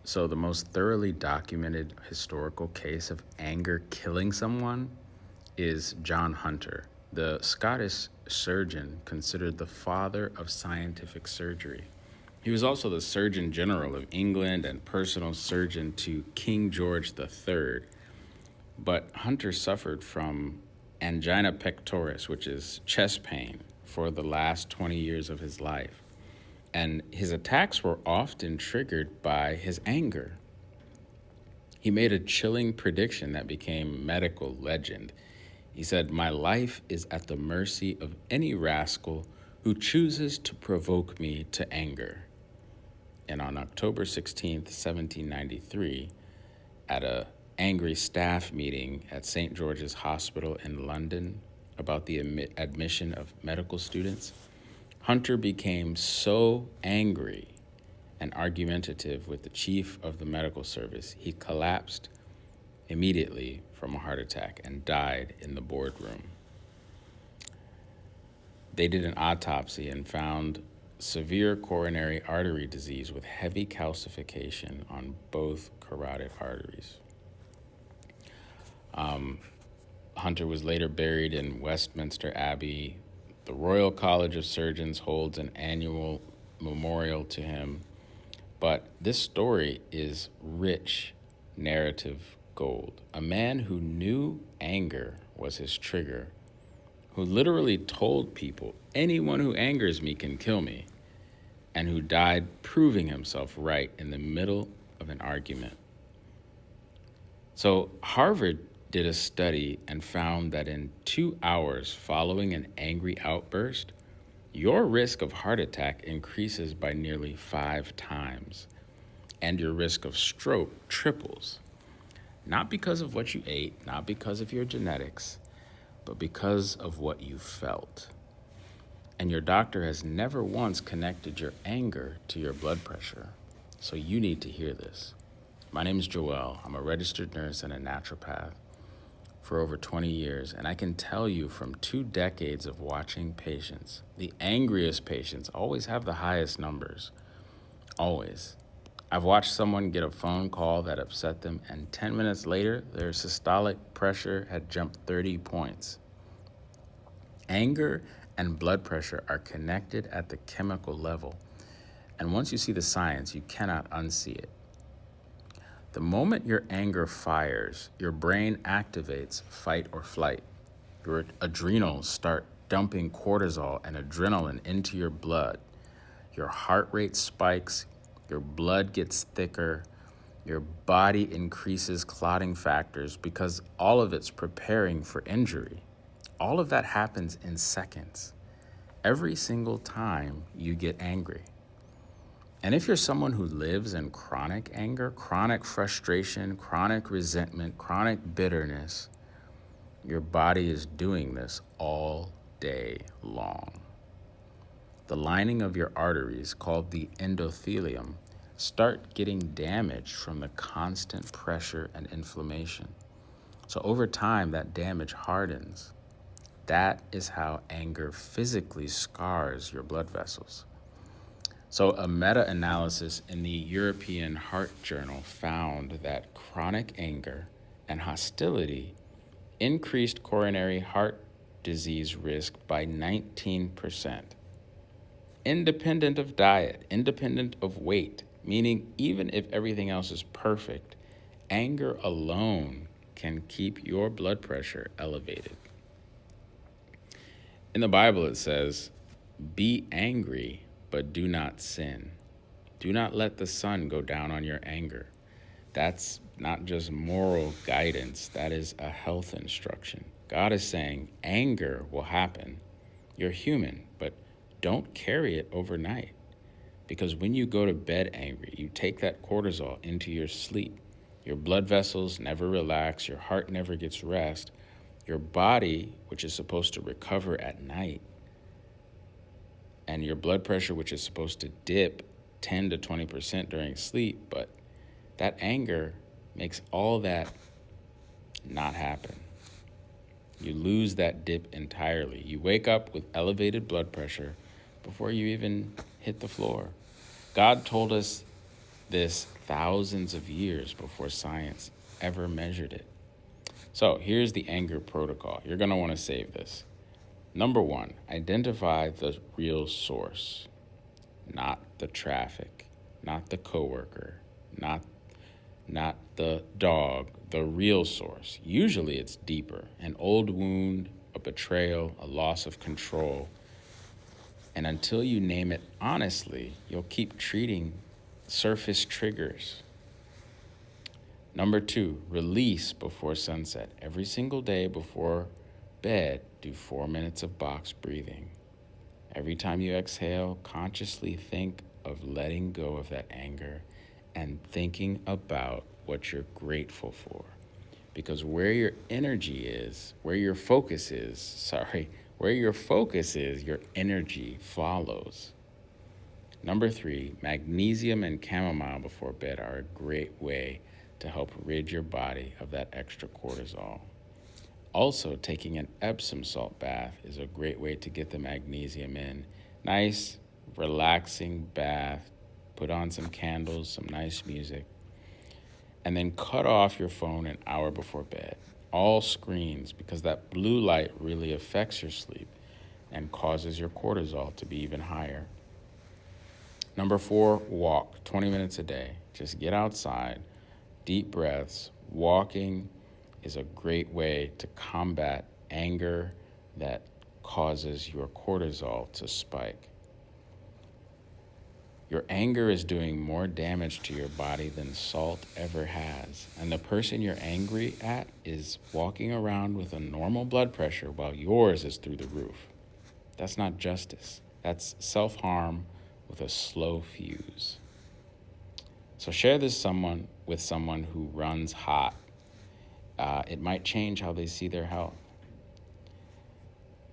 So the most thoroughly documented historical case of anger killing someone is John Hunter, the Scottish surgeon considered the father of scientific surgery. He was also the Surgeon General of England and personal surgeon to King George III. But Hunter suffered from angina pectoris, which is chest pain, for the last 20 years of his life. And his attacks were often triggered by his anger. He made a chilling prediction that became medical legend. He said, "My life is at the mercy of any rascal who chooses to provoke me to anger." And on October 16th, 1793, at an angry staff meeting at St. George's Hospital in London about the admission of medical students, Hunter became so angry and argumentative with the chief of the medical service, he collapsed immediately from a heart attack and died in the boardroom. They did an autopsy and found severe coronary artery disease with heavy calcification on both carotid arteries. Hunter was later buried in Westminster Abbey. The Royal College of Surgeons holds an annual memorial to him. But this story is rich narrative gold. A man who knew anger was his trigger, who literally told people, anyone who angers me can kill me, and who died proving himself right in the middle of an argument. So Harvard did a study and found that in 2 hours following an angry outburst, your risk of heart attack increases by nearly 5 times, and your risk of stroke triples. Not because of what you ate, not because of your genetics, but because of what you felt. And your doctor has never once connected your anger to your blood pressure. So you need to hear this. My name is Joel. I'm a registered nurse and a naturopath for over 20 years, and I can tell you from 2 decades of watching patients, the angriest patients always have the highest numbers. Always. I've watched someone get a phone call that upset them, and 10 minutes later, their systolic pressure had jumped 30 points. Anger and blood pressure are connected at the chemical level, and once you see the science, you cannot unsee it. The moment your anger fires, your brain activates fight or flight. Your adrenals start dumping cortisol and adrenaline into your blood. Your heart rate spikes, your blood gets thicker, your body increases clotting factors because all of it's preparing for injury. All of that happens in seconds, every single time you get angry. And if you're someone who lives in chronic anger, chronic frustration, chronic resentment, chronic bitterness, your body is doing this all day long. The lining of your arteries, called the endothelium, start getting damaged from the constant pressure and inflammation. So over time, that damage hardens. That is how anger physically scars your blood vessels. So a meta-analysis in the European Heart Journal found that chronic anger and hostility increased coronary heart disease risk by 19%. Independent of diet, independent of weight, meaning even if everything else is perfect, anger alone can keep your blood pressure elevated. In the Bible it says, "Be angry, but do not sin. Do not let the sun go down on your anger." That's not just moral guidance, that is a health instruction. God is saying anger will happen. You're human, but don't carry it overnight. Because when you go to bed angry, you take that cortisol into your sleep. Your blood vessels never relax, your heart never gets rest. Your body, which is supposed to recover at night, and your blood pressure, which is supposed to dip 10 to 20% during sleep, but that anger makes all that not happen. You lose that dip entirely. You wake up with elevated blood pressure before you even hit the floor. God told us This thousands of years before science ever measured it. So here's the anger protocol. You're going to want to save this. Number one, identify the real source, not the traffic, not the coworker, not the dog, the real source. Usually it's deeper, an old wound, a betrayal, a loss of control. And until you name it honestly, you'll keep treating surface triggers. Number two, release before sunset. Every single day before bed, do 4 minutes of box breathing. Every time you exhale, consciously think of letting go of that anger and thinking about what you're grateful for. Because where your energy is, where your focus is, your energy follows. Number three, magnesium and chamomile before bed are a great way to help rid your body of that extra cortisol. Also, taking an Epsom salt bath is a great way to get the magnesium in. Nice, relaxing bath. Put on some candles, some nice music. And then cut off your phone an hour before bed. All screens, because that blue light really affects your sleep and causes your cortisol to be even higher. Number four, walk 20 minutes a day. Just get outside, deep breaths. Walking is a great way to combat anger that causes your cortisol to spike. Your anger is doing more damage to your body than salt ever has. And the person you're angry at is walking around with a normal blood pressure while yours is through the roof. That's not justice. That's self-harm with a slow fuse. So share this with someone who runs hot. It might change how they see their health.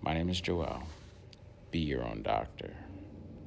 My name is Joel. Be your own doctor.